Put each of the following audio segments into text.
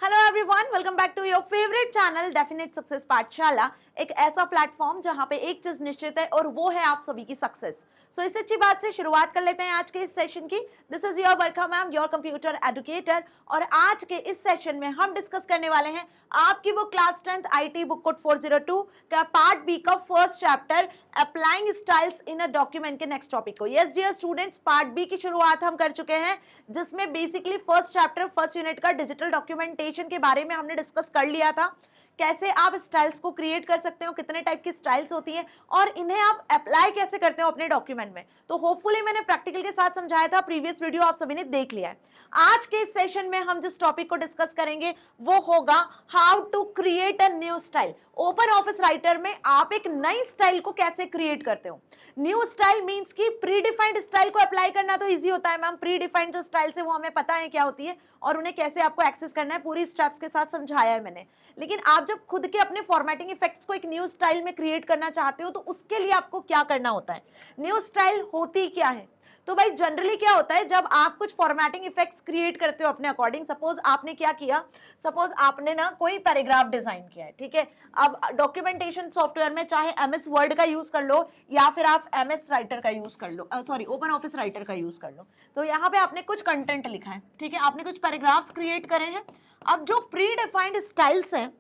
Hello everyone, welcome back to your favourite channel definite success Pathshala. एक ऐसा platform जहां पे एक चीज निश्चित है और वो है आप सभी की सक्सेस। सो इस अच्छी बात से शुरुआत कर लेते हैं आज के इस सेशन की। This is your Barkha ma'am, your computer educator. और आज के इस सेशन में हम डिस्कस करने वाले हैं आपकी book class 10th IT book code 402 का पार्ट बी का first chapter applying styles in a document के नेक्स्ट टॉपिक को। Yes dear students, part B की शुरुआत हम कर चुके हैं, जिसमें basically first chapter first unit का डिजिटल डॉक्यूमेंटेशन के बारे में हमने डिस्कस कर लिया था। कैसे आप स्टाइल्स को क्रिएट कर सकते हो, कितने टाइप की स्टाइल्स होती हैं और इन्हें आप अप्लाई कैसे करते हो अपने डॉक्यूमेंट में। तो होपफुली मैंने प्रैक्टिकल के साथ समझाया था, प्रीवियस वीडियो आप सभी ने देख लिया है। आज के इस सेशन में हम जिस टॉपिक को डिस्कस करेंगे वो होगा how to create a new style. Open Office Writer में आप एक नई स्टाइल को कैसे क्रिएट करते हो। न्यू स्टाइल मींस कि प्री डिफाइंड स्टाइल को अप्लाई करना तो इजी होता है मैम। प्री डिफाइंड जो स्टाइल्स है वो हमें पता है क्या होती है और उन्हें कैसे आपको एक्सेस करना है, पूरी स्टेप्स के साथ समझाया है मैंने। लेकिन आप जब खुद के अपने फॉर्मेटिंग इफेक्ट्स को एक न्यू स्टाइल में क्रिएट करना चाहते हो तो उसके लिए आपको क्या करना होता है। न्यू स्टाइल होती क्या है? तो भाई जनरली क्या होता है, जब आप कुछ फॉर्मेटिंग इफेक्ट्स क्रिएट करते हो अपने अकॉर्डिंग, सपोज आपने क्या किया, सपोज आपने ना कोई पैराग्राफ डिजाइन किया है, ठीक है। अब डॉक्यूमेंटेशन सॉफ्टवेयर में चाहे एमएस वर्ड का यूज कर लो या फिर आप एमएस राइटर का यूज कर लो, सॉरी ओपन ऑफिस राइटर का यूज कर लो। तो यहाँ पे आपने कुछ कंटेंट लिखा है, ठीक है, आपने कुछ पैराग्राफ्स क्रिएट करे हैं। अब जो प्री डिफाइंड स्टाइल्स हैं,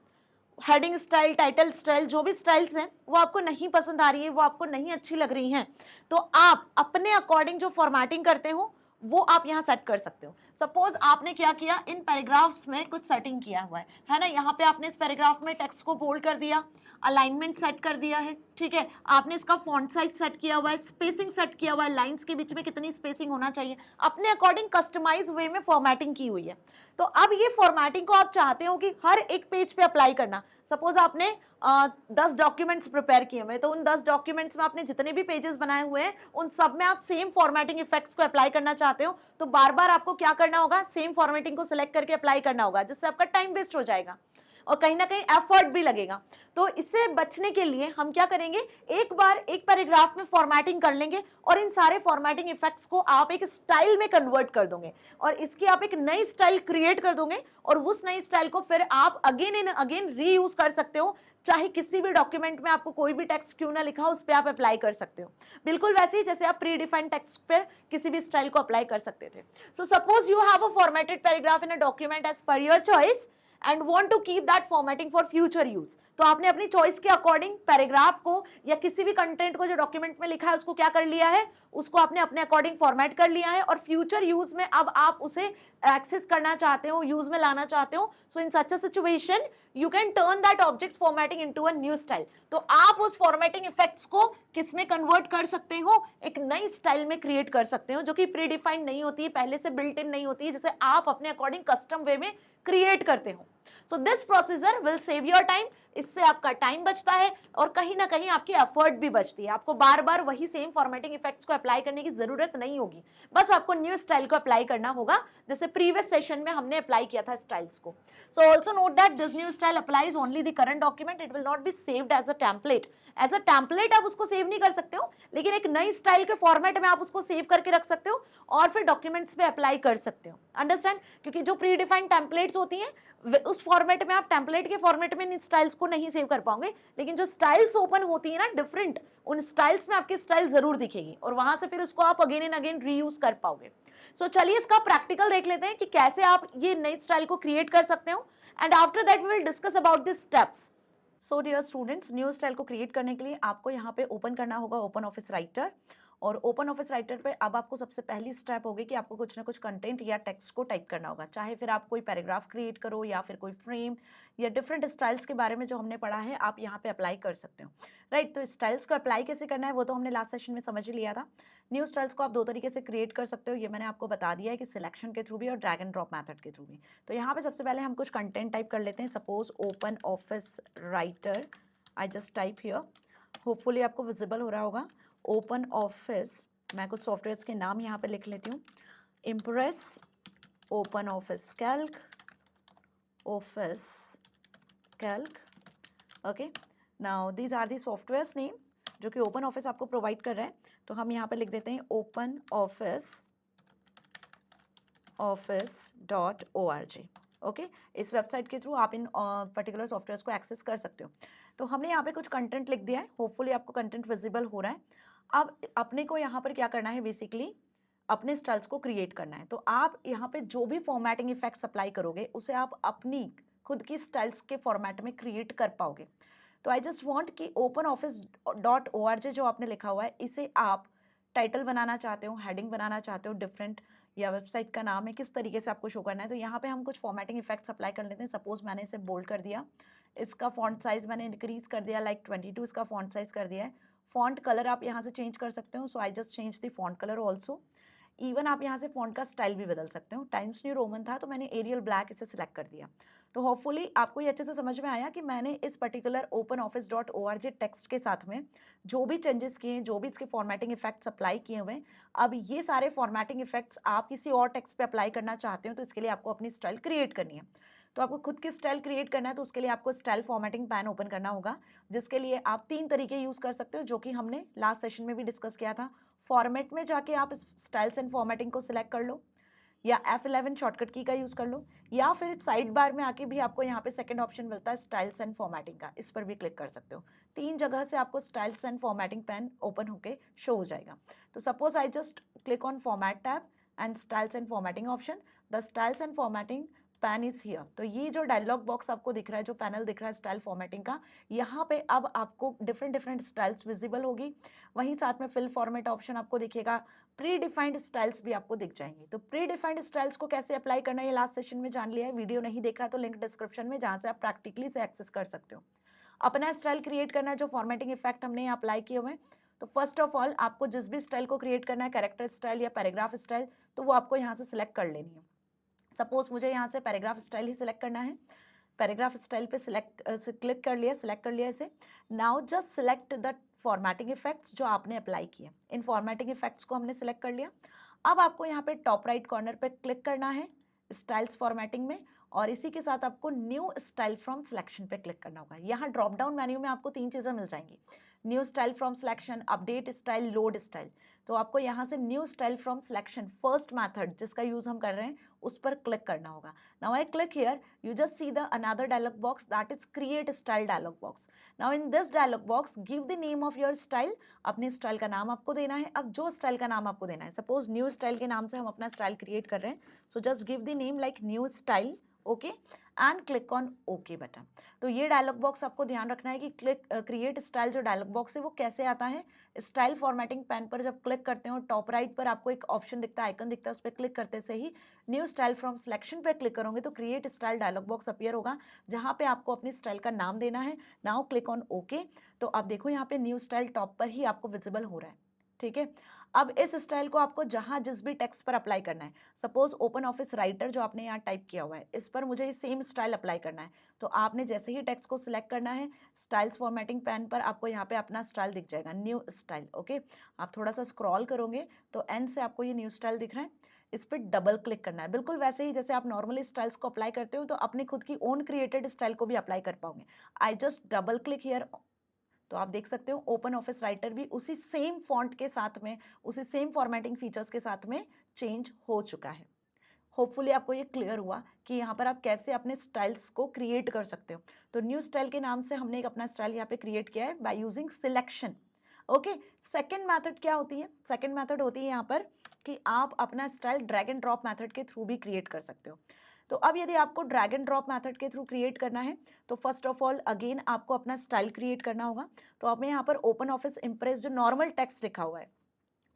हेडिंग स्टाइल, टाइटल स्टाइल, जो भी स्टाइल्स हैं वो आपको नहीं पसंद आ रही है, वो आपको नहीं अच्छी लग रही हैं, तो आप अपने अकॉर्डिंग जो फॉर्मेटिंग करते हो वो आप यहाँ सेट कर सकते हो। सपोज आपने क्या किया, इन पैराग्राफ्स में कुछ सेटिंग किया हुआ है ना। यहाँ पे आपने इस पैराग्राफ में टेक्स्ट को बोल्ड कर दिया, अलाइनमेंट सेट कर दिया है, ठीक है, आपने इसका फॉन्ट साइज सेट किया हुआ है, स्पेसिंग सेट किया हुआ है, लाइंस के बीच में कितनी स्पेसिंग होना चाहिए, अपने अकॉर्डिंग कस्टमाइज वे में फॉर्मेटिंग की हुई है। तो अब ये फॉर्मेटिंग को आप चाहते हो कि हर एक पेज पे अप्लाई करना। सपोज आपने 10 डॉक्यूमेंट्स प्रिपेयर किए हुए, तो उन 10 डॉक्यूमेंट्स में आपने जितने भी पेजेस बनाए हुए हैं उन सब में आप सेम फॉर्मेटिंग इफेक्ट्स को अप्लाई करना चाहते हो, तो बार बार आपको क्या करना होगा, सेम फॉर्मेटिंग को सिलेक्ट करके अप्लाई करना होगा, जिससे आपका टाइम वेस्ट हो जाएगा और कहीं ना कहीं एफर्ट भी लगेगा। तो इससे बचने के लिए हम क्या करेंगे, एक बार एक पैराग्राफ में फॉर्मेटिंग कर लेंगे और इन सारे फॉर्मेटिंग इफेक्ट्स को आप एक स्टाइल में कन्वर्ट कर दोगे और इसकी आप एक नई स्टाइल क्रिएट कर दोगे और उस नई स्टाइल को फिर आप अगेन एंड अगेन रीयूज कर सकते हो। चाहे किसी भी डॉक्यूमेंट में आपको कोई भी टेक्स्ट क्यों ना लिखा हो, उस पर आप अप्लाई कर सकते हो, बिल्कुल वैसे ही जैसे आप प्री डिफाइंड टेक्स्ट पर किसी भी स्टाइल को अप्लाई कर सकते थे। So suppose you have a formatted paragraph in a document as per your choice and want to keep that formatting for future use। तो आपने अपनी चॉइस के अकॉर्डिंग पैराग्राफ को या किसी भी कंटेंट को जो डॉक्यूमेंट में लिखा है उसको क्या कर लिया है, उसको आपने अपने अकॉर्डिंग फॉर्मेट कर लिया है और फ्यूचर यूज में अब आप उसे एक्सेस करना चाहते हो, यूज में लाना चाहते हो। So in such a situation you can turn that object formatting into a new style. तो आप उस फॉर्मेटिंग इफेक्ट्स को किस में कन्वर्ट कर सकते हो, एक नई स्टाइल में क्रिएट कर सकते हो जो कि प्री डिफाइंड नहीं होती है, पहले से बिल्ट इन नहीं होती है, जिसे आप अपने अकॉर्डिंग कस्टम वे में क्रिएट करते हो। So this procedure will save your time. इससे आपका टाइम बचता है और कहीं ना कहीं आपकी एफर्ट भी बचती है। आपको बार बार वही सेम फॉर्मेटिंग इफेक्ट्स को अप्लाई करने की जरूरत नहीं होगी, बस आपको न्यू स्टाइल को अप्लाई करना होगा, जैसे प्रीवियस सेशन में हमने अप्लाई किया था स्टाइल्स को। So also note that this new style applies only the current document, it will not be saved as a template. As a template आप उसको सेव नहीं कर सकते हो, लेकिन एक नई स्टाइल के फॉर्मेट में आप उसको सेव करके रख सकते हो और फिर डॉक्यूमेंट्स पे अप्लाई कर सकते हो। अंडरस्टैंड? क्योंकि जो प्री डिफाइंड टेम्पलेट्स होती हैं उस फॉर्मेट में आप टेम्पलेट के फॉर्मेट में इन स्टाइल्स को नहीं सेव कर पाओगे, लेकिन जो स्टाइल्स ओपन होती है ना डिफरेंट, उन स्टाइल्स में आपकी स्टाइल जरूर दिखेगी और वहां से फिर उसको आप अगेन एंड अगेन रीयूज कर पाओगे। सो चलिए इसका प्रैक्टिकल देख लेते हैं कि कैसे आप ये नई स्टाइल को क्रिएट कर सकते हो and after that we will discuss about this steps. So dear students, new style को क्रिएट करने के लिए आपको यहाँ पे ओपन करना होगा ओपन ऑफिस राइटर। और ओपन ऑफिस राइटर पे अब आपको सबसे पहली स्टेप होगी कि आपको कुछ ना कुछ कंटेंट या टेक्स्ट को टाइप करना होगा, चाहे फिर आप कोई पैराग्राफ क्रिएट करो या फिर कोई फ्रेम या डिफरेंट स्टाइल्स के बारे में जो हमने पढ़ा है आप यहाँ पे अप्लाई कर सकते हो, राइट। तो स्टाइल्स को अप्लाई कैसे करना है वो तो हमने लास्ट सेशन में समझ ही लिया था। न्यू स्टाइल्स को आप दो तरीके से क्रिएट कर सकते हो, ये मैंने आपको बता दिया है कि सिलेक्शन के थ्रू भी और ड्रैग एंड ड्रॉप मैथड के थ्रू भी। तो यहाँ पे सबसे पहले हम कुछ कंटेंट टाइप कर लेते हैं। Suppose open Office writer, I just type here, hopefully आपको विजिबल हो रहा होगा। ओपन ऑफिस, मैं कुछ सॉफ्टवेयर्स के नाम यहाँ पे लिख लेती हूँ। Impress, Open Office Calc, office Calc, okay. Now these are the softwares name जो कि ओपन ऑफिस आपको प्रोवाइड कर रहे हैं। तो हम यहाँ पे लिख देते हैं open office.org, ओके इस वेबसाइट के थ्रू आप इन पर्टिकुलर सॉफ्टवेयर्स को एक्सेस कर सकते हो। तो हमने यहाँ पे कुछ कंटेंट लिख दिया है, होपफुली आपको कंटेंट विजिबल हो रहा है। अब अपने को यहाँ पर क्या करना है, बेसिकली अपने स्टाइल्स को क्रिएट करना है। तो आप यहाँ पे जो भी फॉर्मेटिंग इफेक्ट्स अप्लाई करोगे उसे आप अपनी खुद की स्टाइल्स के फॉर्मेट में क्रिएट कर पाओगे। तो आई जस्ट वांट कि openoffice.org जो आपने लिखा हुआ है इसे आप टाइटल बनाना चाहते हो, हेडिंग बनाना चाहते हो डिफरेंट, या वेबसाइट का नाम है, किस तरीके से आपको शो करना है। तो यहाँ पे हम कुछ फॉर्मेटिंग इफेक्ट्स अप्लाई कर लेते हैं। सपोज मैंने इसे बोल्ड कर दिया, इसका फॉन्ट साइज मैंने इंक्रीज कर दिया, लाइक 22 इसका फॉन्ट साइज कर दिया है। फॉन्ट कलर आप यहाँ से चेंज कर सकते हो, so I just change the font colour also. Even आप यहाँ से फॉन्ट का स्टाइल भी बदल सकते हो। टाइम्स न्यू रोमन था तो मैंने एरियल ब्लैक इसे सिलेक्ट कर दिया। तो होपफुली आपको ये अच्छे से समझ में आया कि मैंने इस पर्टिकुलर openoffice.org टेक्स्ट के साथ में जो भी चेंजेस किए हैं, जो भी इसके फॉर्मेटिंग इफेक्ट्स अप्लाई किए हुए हैं, अब ये सारे फॉर्मेटिंग इफेक्ट्स आप किसी और टेक्स्ट पे अप्लाई करना चाहते हो तो इसके लिए आपको अपनी स्टाइल क्रिएट करनी है। तो आपको खुद की स्टाइल क्रिएट करना है तो उसके लिए आपको स्टाइल फॉर्मेटिंग पैन ओपन करना होगा, जिसके लिए आप 3 तरीके यूज़ कर सकते हो जो कि हमने लास्ट सेशन में भी डिस्कस किया था। फॉर्मेट में जाके आप स्टाइल्स एंड फॉर्मेटिंग को सिलेक्ट कर लो, या F11 शॉर्टकट की का यूज़ कर लो, या फिर साइड बार में आके भी आपको यहाँ पे सेकंड ऑप्शन मिलता है स्टाइल्स एंड फॉर्मेटिंग का, इस पर भी क्लिक कर सकते हो। 3 जगह से आपको styles and formatting pan open होके शो हो जाएगा। तो suppose I just click on format tab and styles and formatting option, the styles and formatting pan is here. तो ये जो डायलॉग बॉक्स आपको दिख रहा है, जो पैनल दिख रहा है स्टाइल फॉर्मेटिंग का, यहाँ पे अब आपको डिफरेंट स्टाइल्स विजिबल होगी। वहीं साथ में फिल फॉर्मेट ऑप्शन आपको दिखेगा, प्री डिफाइंड स्टाइल्स भी आपको दिख जाएंगे। तो प्री डिफाइंड स्टाइल्स को कैसे अप्लाई करना है ये लास्ट सेशन में जान लिया है। वीडियो नहीं देखा तो लिंक डिस्क्रिप्शन में, जहाँ से आप प्रैक्टिकली से एक्सेस कर सकते हो। अपना स्टाइल क्रिएट करना है, जो फॉर्मेटिंग इफेक्ट हमने यहाँ अप्लाई किए हुए हैं। तो फर्स्ट ऑफ ऑल आपको जिस भी स्टाइल को क्रिएट करना है, कैरेक्टर स्टाइल या पैराग्राफ स्टाइल, तो वो आपको यहाँ से सिलेक्ट कर लेनी है। सपोज मुझे यहाँ से पैराग्राफ स्टाइल ही सिलेक्ट करना है। पैराग्राफ स्टाइल पे क्लिक कर लिया, सिलेक्ट कर लिया इसे। Now just select the formatting effects जो आपने अप्लाई किए। इन फॉर्मेटिंग इफेक्ट्स को हमने सिलेक्ट कर लिया। अब आपको यहाँ पे टॉप राइट कॉर्नर पे क्लिक करना है स्टाइल्स फॉर्मेटिंग में, और इसी के साथ आपको न्यू स्टाइल फ्रॉम सिलेक्शन पे क्लिक करना होगा। यहाँ ड्रॉप डाउन मेन्यू में आपको 3 चीज़ें मिल जाएंगी, new style from selection, update style, load style. तो आपको यहाँ से new style from selection first method जिसका यूज हम कर रहे हैं उस पर क्लिक करना होगा। Now I click here, you just see the another dialog box, that is create style dialog box. Now in this dialog box give the name of your style, अपने स्टाइल का नाम आपको देना है। अब जो स्टाइल का नाम आपको देना है, सपोज न्यू स्टाइल के नाम से हम अपना स्टाइल क्रिएट कर रहे हैं, so just give the name like new style, okay, and click on okay button. तो ये डायलॉग बॉक्स आपको ध्यान रखना है कि क्रिएट स्टाइल जो डायलॉग बॉक्स है वो कैसे आता है। स्टाइल फॉर्मेटिंग पैन पर जब क्लिक करते हो, टॉप राइट पर आपको एक ऑप्शन दिखता है, आइकन दिखता है, उस पर क्लिक करते से ही न्यू स्टाइल फ्रॉम सिलेक्शन पे क्लिक करोगे तो create style dialog box appear होगा, जहाँ पे आपको अपनी स्टाइल का नाम देना है। Now click on okay. तो अब देखो यहाँ पे न्यू स्टाइल टॉप पर ही आपको विजिबल हो रहा है, ठीक है। अब इस स्टाइल को आपको जहां जिस भी टेक्स्ट पर अप्लाई करना है, सपोज ओपन ऑफिस राइटर जो आपने यहाँ टाइप किया हुआ है, इस पर मुझे ये सेम स्टाइल अप्लाई करना है। तो आपने जैसे ही टेक्स्ट को सिलेक्ट करना है, स्टाइल्स फॉर्मेटिंग पैन पर आपको यहाँ पे अपना स्टाइल दिख जाएगा, न्यू स्टाइल, ओके। आप थोड़ा सा स्क्रॉल करोगे तो एंड से आपको ये न्यू स्टाइल दिख रहा है, इस पर डबल क्लिक करना है। बिल्कुल वैसे ही जैसे आप नॉर्मली स्टाइल्स को अप्लाई करते हो तो अपनी खुद की ओन क्रिएटेड स्टाइल को भी अप्लाई कर पाओगे। I just double click here, तो आप देख सकते हो ओपन ऑफिस राइटर भी उसी सेम फॉन्ट के साथ में, उसी सेम फॉर्मेटिंग फीचर्स के साथ में चेंज हो चुका है। होपफुली आपको ये क्लियर हुआ कि यहाँ पर आप कैसे अपने स्टाइल्स को क्रिएट कर सकते हो। तो न्यू स्टाइल के नाम से हमने एक अपना स्टाइल यहाँ पे क्रिएट किया है by using selection, okay. Second method क्या होती है? सेकेंड मैथड होती है यहाँ पर कि आप अपना style drag and drop method के थ्रू भी क्रिएट कर सकते हो। तो अब यदि आपको ड्रैग एंड ड्रॉप मेथड के थ्रू क्रिएट करना है तो फर्स्ट ऑफ ऑल अगेन आपको अपना स्टाइल क्रिएट करना होगा। तो अब मैं यहाँ पर ओपन ऑफिस इम्प्रेस जो नॉर्मल टेक्स्ट लिखा हुआ है,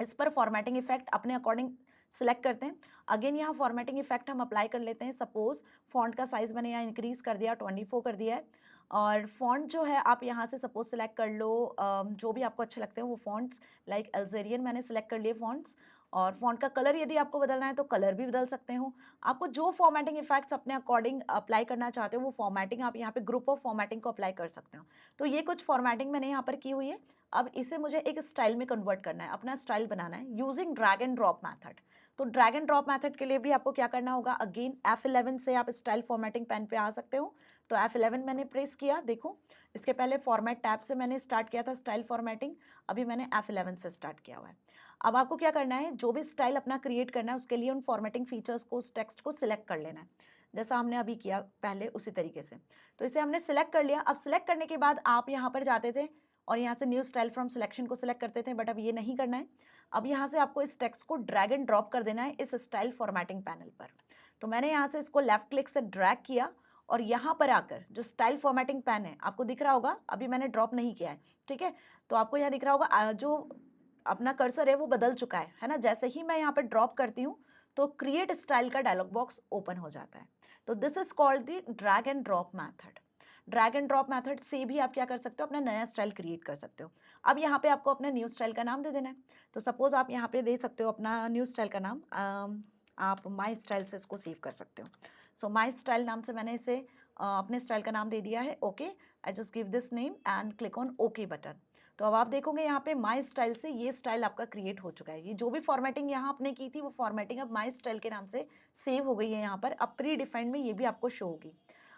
इस पर फॉर्मेटिंग इफेक्ट अपने अकॉर्डिंग सिलेक्ट करते हैं। अगेन यहाँ फॉर्मेटिंग इफेक्ट हम अप्लाई कर लेते हैं। सपोज फॉन्ट का साइज मैंने यहाँ इंक्रीज कर दिया, 24 कर दिया है। और फॉन्ट जो है आप यहाँ से सपोज सिलेक्ट कर लो जो भी आपको अच्छे लगते हैं वो फॉन्ट्स, लाइक अल्जेरियन मैंने सिलेक्ट कर लिए फॉन्ट्स। और फॉन्ट का कलर यदि आपको बदलना है तो कलर भी बदल सकते हो। आपको जो फॉर्मेटिंग इफेक्ट्स अपने अकॉर्डिंग अप्लाई करना चाहते हो वो फॉर्मेटिंग आप यहाँ पे ग्रुप ऑफ फॉर्मेटिंग को अप्लाई कर सकते हो। तो ये कुछ फॉर्मेटिंग मैंने यहाँ पर की हुई है। अब इसे मुझे एक स्टाइल में कन्वर्ट करना है, अपना स्टाइल बनाना है using drag and drop method. तो ड्रैग एंड ड्रॉप मैथड के लिए भी आपको क्या करना होगा, अगेन F11 से आप स्टाइल फॉर्मेटिंग पैन पे आ सकते हो। तो F11 मैंने प्रेस किया, देखो इसके पहले फॉर्मेट टैब से मैंने स्टार्ट किया था स्टाइल फॉर्मेटिंग, अभी मैंने F11 से स्टार्ट किया हुआ है। अब आपको क्या करना है, जो भी स्टाइल अपना क्रिएट करना है उसके लिए उन फॉर्मेटिंग फीचर्स को, उस टेक्स्ट को सिलेक्ट कर लेना है। जैसा हमने अभी किया पहले उसी तरीके से। तो इसे हमने सिलेक्ट कर लिया। अब सिलेक्ट करने के बाद आप यहाँ पर जाते थे और यहाँ से न्यू स्टाइल फ्रॉम सिलेक्शन को सिलेक्ट करते थे, बट अब ये नहीं करना है। अब यहाँ से आपको इस टेक्स्ट को ड्रैग एंड ड्रॉप कर देना है इस स्टाइल फॉर्मेटिंग पैनल पर। तो मैंने यहाँ से इसको लेफ्ट क्लिक से ड्रैग किया और यहाँ पर आकर जो स्टाइल फॉर्मेटिंग पैन है आपको दिख रहा होगा, अभी मैंने ड्रॉप नहीं किया है, ठीक है। तो आपको यहाँ दिख रहा होगा जो अपना कर्सर है वो बदल चुका है ना। जैसे ही मैं यहाँ पर ड्रॉप करती हूँ तो क्रिएट स्टाइल का डायलॉग बॉक्स ओपन हो जाता है। तो this is called the drag and drop method. Drag and drop method से भी आप क्या कर सकते हो, अपना नया स्टाइल क्रिएट कर सकते हो। अब यहाँ पे आपको अपने न्यू स्टाइल का नाम दे देना है। तो सपोज आप यहाँ पे दे सकते हो अपना न्यू स्टाइल का नाम, आप माई स्टाइल से इसको सेव कर सकते हो। सो माई स्टाइल नाम से मैंने इसे अपने स्टाइल का नाम दे दिया है। Okay, I just give this name and click on okay button. तो अब आप देखोगे यहाँ पे माई स्टाइल से ये स्टाइल आपका क्रिएट हो चुका है। ये जो भी फॉर्मेटिंग यहाँ आपने की थी वो फॉर्मेटिंग अब माई स्टाइल के नाम से सेव हो गई है यहाँ पर। अब प्री डिफाइंड में ये भी आपको शो होगी।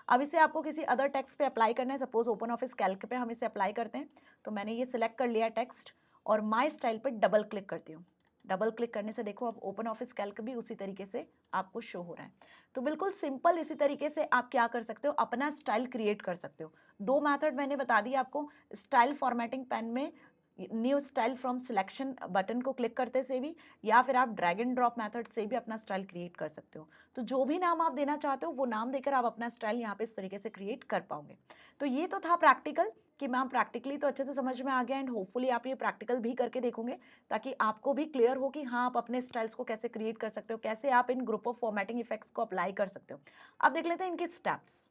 अब इसे आपको किसी अदर टेक्स्ट पे अप्लाई करना है। सपोज ओपन ऑफिस कैल्क पे हम इसे अप्लाई करते हैं। तो मैंने ये सिलेक्ट कर लिया टेक्स्ट और माई स्टाइल पे डबल क्लिक करती हूँ। डबल क्लिक करने से देखो अब ओपन ऑफिस कैल्क भी उसी तरीके से आपको शो हो रहा है। तो बिल्कुल सिंपल इसी तरीके से आप क्या कर सकते हो, अपना स्टाइल क्रिएट कर सकते हो। दो मेथड मैंने बता दिया आपको, स्टाइल फॉर्मेटिंग पैन में new style from selection button को क्लिक करते से भी, या फिर आप ड्रैग एंड ड्रॉप मेथड से भी अपना स्टाइल क्रिएट कर सकते हो। तो जो भी नाम आप देना चाहते हो वो नाम देकर आप अपना स्टाइल यहाँ पे इस तरीके से क्रिएट कर पाओगे। तो ये तो था प्रैक्टिकल कि मैम प्रैक्टिकली तो अच्छे से समझ में आ गया, एंड होपफुली आप ये प्रैक्टिकल भी करके देखोगे ताकि आपको भी क्लियर हो कि हाँ आप अपने स्टाइल्स को कैसे क्रिएट कर सकते हो, कैसे आप इन ग्रुप ऑफ फॉर्मेटिंग इफेक्ट्स को अप्लाई कर सकते हो। अब देख लेते हैं इनके स्टेप्स।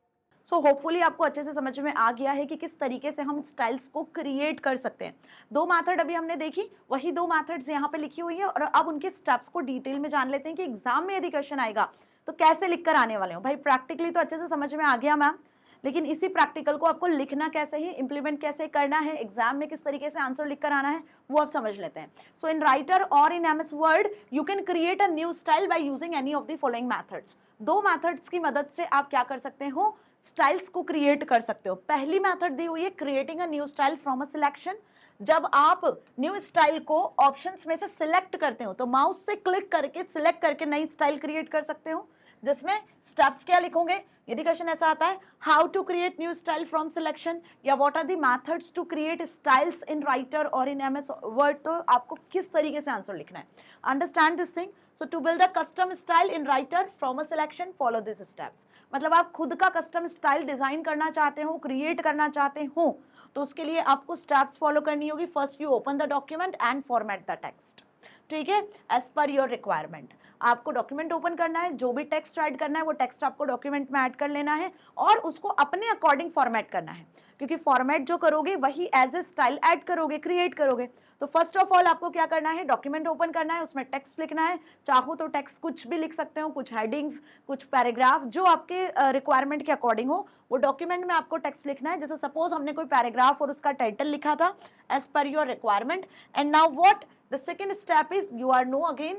सो होपफुली आपको अच्छे से समझ में आ गया है कि किस तरीके से हम स्टाइल्स को क्रिएट कर सकते हैं। दो मेथड अभी हमने देखी, वही दो मेथड्स यहाँ पे लिखी हुई है, और अब उनके स्टेप्स को डिटेल में जान लेते हैं कि एग्जाम में यदि क्वेश्चन आएगा तो कैसे लिख कर आने वाले हो। भाई प्रैक्टिकली तो अच्छे से समझ में आ गया मैम, लेकिन इसी प्रैक्टिकल को आपको लिखना कैसे है, इंप्लीमेंट कैसे करना है, एग्जाम में किस तरीके से आंसर लिख कर आना है, वो आप समझ लेते हैं। सो इन राइटर और in MS word you can create a new style by using any of the following methods. दो मेथड्स की मदद से आप क्या कर सकते हो, स्टाइल्स को क्रिएट कर सकते हो। पहली मेथड दी हुई है creating a new style from a selection. जब आप न्यू स्टाइल को ऑप्शंस में से सिलेक्ट करते हो तो माउस से क्लिक करके सिलेक्ट करके नई स्टाइल क्रिएट कर सकते हो, जिसमें स्टेप्स क्या लिखोगे। यदि क्वेश्चन ऐसा आता है how to create new style from selection या what are the methods to create styles in writer और इन एमएस वर्ड, तो आपको किस तरीके से आंसर लिखना है। Understand this thing. So to build a custom style in Writer from a selection follow this steps. मतलब आप खुद का कस्टम स्टाइल डिजाइन करना चाहते हो, क्रिएट करना चाहते हो, तो उसके लिए आपको स्टेप्स फॉलो करनी होगी। First you open the document and format the text, ठीक है, एज पर योर रिक्वायरमेंट। आपको डॉक्यूमेंट ओपन करना है, जो भी टेक्स्ट ऐड करना है वो टेक्स्ट आपको डॉक्यूमेंट में ऐड कर लेना है और उसको अपने अकॉर्डिंग फॉर्मेट करना है, क्योंकि फॉर्मेट जो करोगे वही एज ए स्टाइल ऐड करोगे, क्रिएट करोगे। तो फर्स्ट ऑफ ऑल आपको क्या करना है, डॉक्यूमेंट ओपन करना है, उसमें टेक्स्ट लिखना है। चाहो तो टेक्स्ट कुछ भी लिख सकते हो, कुछ हेडिंग्स, कुछ पैराग्राफ, जो आपके रिक्वायरमेंट के अकॉर्डिंग हो वो डॉक्यूमेंट में आपको टेक्स्ट लिखना है। जैसे सपोज हमने कोई पैराग्राफ और उसका टाइटल लिखा था as per your requirement. And now what the second step is you are know again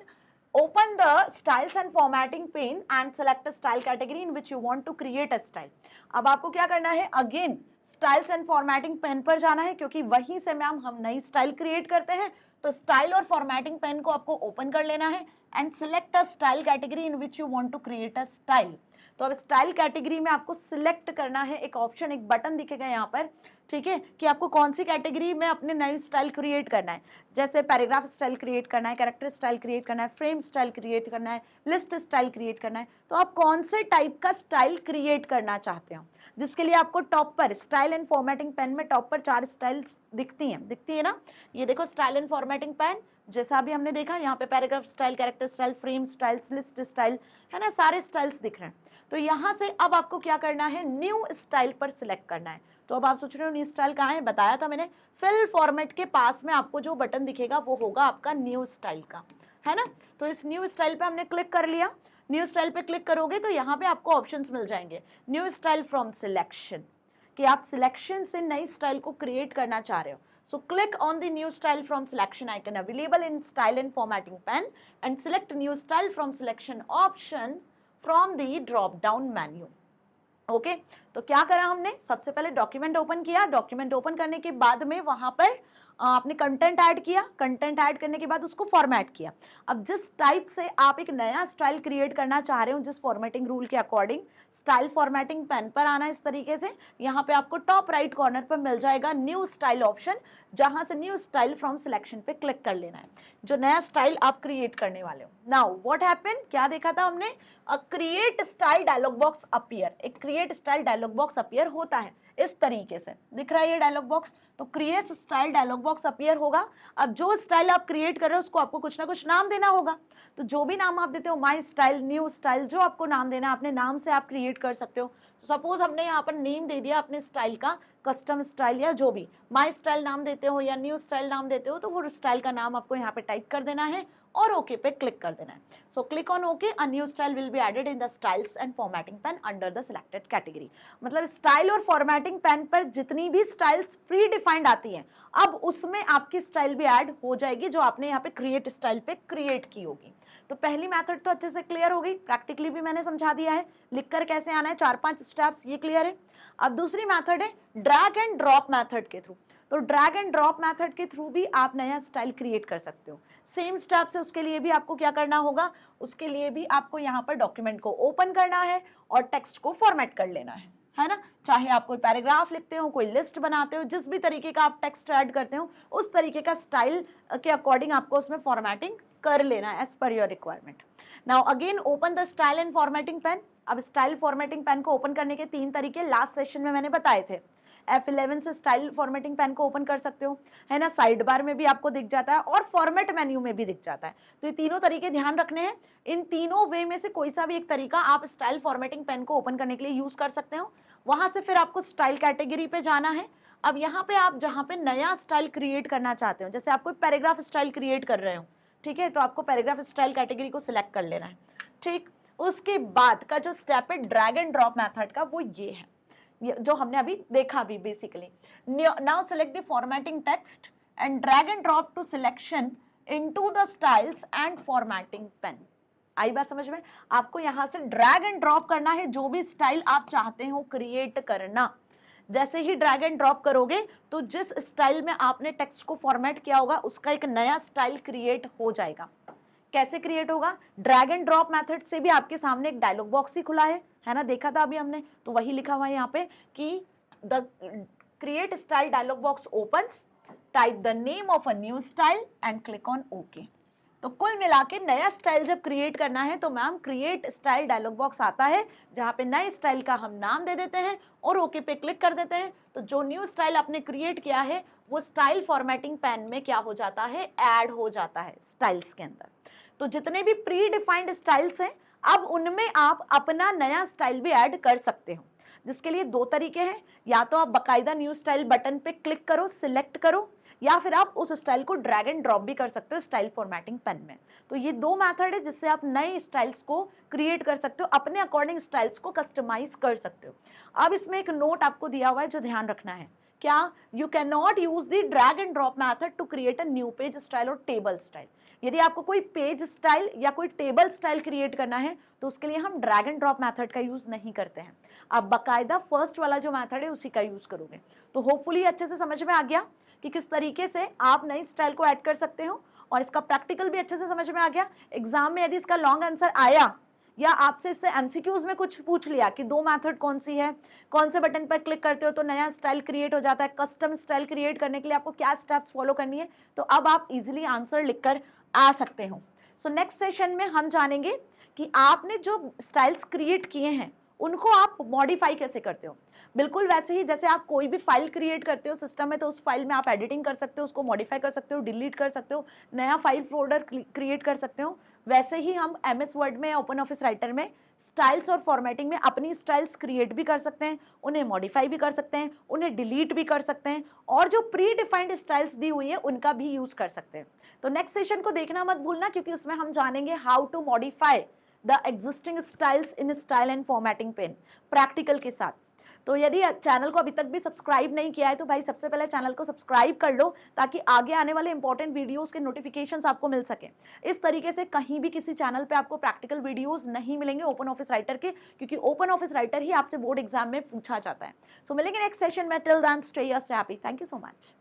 open the styles and formatting pane and select a style category in which you want to create a style। अब आपको क्या करना है, again styles and formatting pane पर जाना है, क्योंकि वहीं से मैम हम नई स्टाइल क्रिएट करते हैं। तो स्टाइल और फॉर्मेटिंग पेन को आपको ओपन कर लेना है and select a style category in which you want to create a style. तो अब स्टाइल कैटेगरी में आपको सिलेक्ट करना है, एक ऑप्शन, एक बटन दिखेगा यहाँ पर, ठीक है, कि आपको कौन सी कैटेगरी में अपने नई स्टाइल क्रिएट करना है। जैसे पैराग्राफ स्टाइल क्रिएट करना है, कैरेक्टर स्टाइल क्रिएट करना है, फ्रेम स्टाइल क्रिएट करना है, लिस्ट स्टाइल क्रिएट करना है। तो आप कौन से टाइप का स्टाइल क्रिएट करना चाहते हो, जिसके लिए आपको टॉप पर स्टाइल एंड फॉर्मेटिंग पेन में टॉप पर 4 स्टाइल्स दिखती है ना। ये देखो स्टाइल एंड फॉर्मेटिंग पेन, जैसा अभी हमने देखा यहाँ पे paragraph style, character style, frame styles, list style, है ना, सारे स्टाइल्स दिख रहे हैं। तो यहाँ से अब आपको क्या करना है, न्यू स्टाइल पर सिलेक्ट करना है। तो अब आप सोच रहे हो न्यू स्टाइल कहाँ है, बताया था मैंने, फिल फॉर्मेट के पास में आपको जो बटन दिखेगा वो होगा आपका न्यू स्टाइल का, है ना। तो इस न्यू स्टाइल पे हमने क्लिक कर लिया। न्यू स्टाइल पे क्लिक करोगे तो यहाँ पे आपको ऑप्शंस मिल जाएंगे, न्यू स्टाइल फ्रॉम सिलेक्शन, कि आप सिलेक्शन से नई स्टाइल को क्रिएट करना चाह रहे हो। So click on the new style from selection icon available in style and formatting pen and select new style from selection option from the drop down menu। Okay तो क्या करा हमने, सबसे पहले डॉक्यूमेंट ओपन किया। डॉक्यूमेंट ओपन करने के बाद में वहां पर आपने कंटेंट ऐड किया, कंटेंट ऐड करने के बाद उसको फॉर्मेट किया। अब जिस टाइप से आप एक नया स्टाइल क्रिएट करना चाह रहे हो, जिस फॉर्मेटिंग रूल के अकॉर्डिंग, स्टाइल फॉर्मेटिंग पेन पर आना इस तरीके से, यहाँ पे आपको टॉप राइट कॉर्नर पर मिल जाएगा न्यू स्टाइल ऑप्शन, जहां से न्यू स्टाइल फ्रॉम सिलेक्शन पे क्लिक कर लेना है, जो नया स्टाइल आप क्रिएट करने वाले हो। नाउ व्हाट हैपेन, क्या देखा था हमने, create style dialog box appear, एक create style dialog box appear होता है इस तरीके से, दिख रहा है ये डायलॉग बॉक्स, तो create style dialog box appear होगा। अब जो स्टाइल आप क्रिएट कर रहे हो उसको आपको कुछ ना कुछ नाम देना होगा, तो जो भी नाम आप देते हो, माई स्टाइल, न्यू स्टाइल, जो आपको नाम देना है अपने नाम से आप क्रिएट कर सकते हो। तो सपोज हमने यहाँ पर नेम दे दिया अपने स्टाइल का, कस्टम स्टाइल या जो भी, माई स्टाइल नाम देते हो या न्यू स्टाइल नाम देते हो, तो वो स्टाइल का नाम आपको यहाँ पे टाइप कर देना है और ओके पे क्लिक कर देना है। So click on okay, a new style will be added in the styles and formatting pane under the selected category. मतलब स्टाइल और फॉर्मेटिंग पेन पर जितनी भी स्टाइल्स प्री डिफाइंड आती हैं, अब उसमें आपकी स्टाइल भी ऐड हो जाएगी जो आपने यहाँ पे क्रिएट स्टाइल पे क्रिएट की होगी। तो पहली मेथड तो अच्छे से क्लियर हो गई, प्रैक्टिकली भी मैंने समझा दिया है, लिखकर कैसे आना है, 4-5 स्टेप्स, ये क्लियर है। अब दूसरी मेथड है ड्रैग एंड ड्रॉप मेथड के थ्रू। तो ड्रैग एंड ड्रॉप मेथड के थ्रू भी आप नया स्टाइल क्रिएट कर सकते हो। सेम स्टेप से उसके लिए भी आपको क्या करना होगा, उसके लिए भी आपको यहाँ पर डॉक्यूमेंट को ओपन करना है और टेक्स्ट को फॉर्मेट कर लेना है ना। चाहे आप कोई पैराग्राफ लिखते हो, कोई लिस्ट बनाते हो, जिस भी तरीके का आप टेक्स्ट ऐड करते हो, उस तरीके का स्टाइल के अकॉर्डिंग आपको उसमें फॉर्मेटिंग कर लेना है as per your requirement. Now again open the style and formatting pane. अब स्टाइल फॉर्मेटिंग पेन को ओपन करने के 3 तरीके लास्ट सेशन में मैंने बताए थे। F11 से स्टाइल फॉर्मेटिंग पेन को ओपन कर सकते हो, है ना, साइड बार में भी आपको दिख जाता है और फॉर्मेट मेन्यू में भी दिख जाता है। तो ये तीनों तरीके ध्यान रखने हैं, इन तीनों वे में से कोई सा भी एक तरीका आप स्टाइल फॉर्मेटिंग पेन को ओपन करने के लिए यूज कर सकते हो। वहां से फिर आपको स्टाइल कैटेगरी पे जाना है। अब यहाँ पे आप जहाँ पे नया स्टाइल क्रिएट करना चाहते हो, जैसे आप कोई पैराग्राफ स्टाइल क्रिएट कर रहे हो, ठीक है, तो आपको पैराग्राफ स्टाइल कैटेगरी को सिलेक्ट कर लेना है। ठीक, उसके बाद का जो स्टेप है ड्रैग एंड ड्रॉप मेथड का, वो ये है, जो हमने अभी देखा भी basically. Now select the formatting text and drag and drop to selection into the styles and formatting pane. आई बात समझ में? आपको यहां से ड्रैग एंड ड्रॉप करना है जो भी स्टाइल आप चाहते हो क्रिएट करना। जैसे ही ड्रैग एंड ड्रॉप करोगे तो जिस स्टाइल में आपने टेक्स्ट को फॉर्मेट किया होगा उसका एक नया स्टाइल क्रिएट हो जाएगा। कैसे क्रिएट होगा? ड्रैग एंड ड्रॉप मेथड से भी आपके सामने एक डायलॉग बॉक्स ही खुला है ना, देखा था अभी हमने, तो वही लिखा हुआ है यहाँ पे कि the create style dialog box opens, type the name of a new style and click on okay. तो कुल मिला के नया स्टाइल जब क्रिएट करना है तो ma'am create style dialog box आता है, जहाँ पे नए स्टाइल का हम नाम दे देते हैं और ओके पे क्लिक कर देते हैं। तो जो न्यू स्टाइल आपने क्रिएट किया है वो स्टाइल फॉर्मेटिंग पेन में क्या हो जाता है, ऐड हो जाता है स्टाइल्स के अंदर। तो जितने भी प्री डिफाइंड स्टाइल्स हैं, अब उनमें आप अपना नया स्टाइल भी ऐड कर सकते हो, जिसके लिए 2 तरीके हैं। या तो आप बाकायदा न्यू स्टाइल बटन पे क्लिक करो, सिलेक्ट करो, या फिर आप उस स्टाइल को ड्रैग एंड ड्रॉप भी कर सकते हो स्टाइल फॉर्मेटिंग पेन में। तो ये 2 मेथड है जिससे आप नए स्टाइल्स को क्रिएट कर सकते हो, अपने अकॉर्डिंग स्टाइल्स को कस्टमाइज कर सकते हो। अब इसमें एक नोट आपको दिया हुआ है जो ध्यान रखना है, क्या? You can not use the drag and drop method to create a new page style और टेबल स्टाइल। यदि आपको कोई पेज स्टाइल या कोई टेबल स्टाइल क्रिएट करना है तो उसके लिए हम ड्रैग एंड ड्रॉप मेथड का यूज नहीं करते हैं, आप बाकायदा फर्स्ट वाला जो मेथड है उसी का यूज करोगे। तो होपफुली अच्छे से समझ में आ गया कि किस तरीके से आप नई स्टाइल को ऐड कर सकते हो, और इसका प्रैक्टिकल भी अच्छे से समझ में आ गया। एग्जाम में यदि इसका लॉन्ग आंसर आया या आपसे इससे एमसीक्यूज में कुछ पूछ लिया कि 2 मेथड कौन सी है, कौन से बटन पर क्लिक करते हो तो नया स्टाइल क्रिएट हो जाता है, कस्टम स्टाइल क्रिएट करने के लिए आपको क्या स्टेप्स फॉलो करनी है, तो अब आप इजीली आंसर लिखकर आ सकते हो। सो नेक्स्ट सेशन में हम जानेंगे कि आपने जो स्टाइल्स क्रिएट किए हैं उनको आप मॉडिफाई कैसे करते हो। बिल्कुल वैसे ही जैसे आप कोई भी फाइल क्रिएट करते हो सिस्टम में, तो उस फाइल में आप एडिटिंग कर सकते हो, उसको मॉडिफाई कर सकते हो, डिलीट कर सकते हो, नया फाइल फोल्डर क्रिएट कर सकते हो। वैसे ही हम MS वर्ड में या ओपन ऑफिस राइटर में स्टाइल्स और फॉर्मेटिंग में अपनी स्टाइल्स क्रिएट भी कर सकते हैं, उन्हें मॉडिफाई भी कर सकते हैं, उन्हें डिलीट भी कर सकते हैं, और जो प्री डिफाइंड स्टाइल्स दी हुई है उनका भी यूज कर सकते हैं। तो नेक्स्ट सेशन को देखना मत भूलना, क्योंकि उसमें हम जानेंगे how to modify the existing styles in style and formatting pane practical के साथ। तो यदि चैनल को अभी तक भी सब्सक्राइब नहीं किया है तो भाई सबसे पहले चैनल को सब्सक्राइब कर लो, ताकि आगे आने वाले इंपॉर्टेंट वीडियोस के नोटिफिकेशंस आपको मिल सके। इस तरीके से कहीं भी किसी चैनल पे आपको प्रैक्टिकल वीडियोस नहीं मिलेंगे ओपन ऑफिस राइटर के, क्योंकि ओपन ऑफिस राइटर ही आपसे बोर्ड एग्जाम में पूछा जाता है। सो मिलेंगे नेक्स्ट सेशन में, till then stay happy. Thank you so much.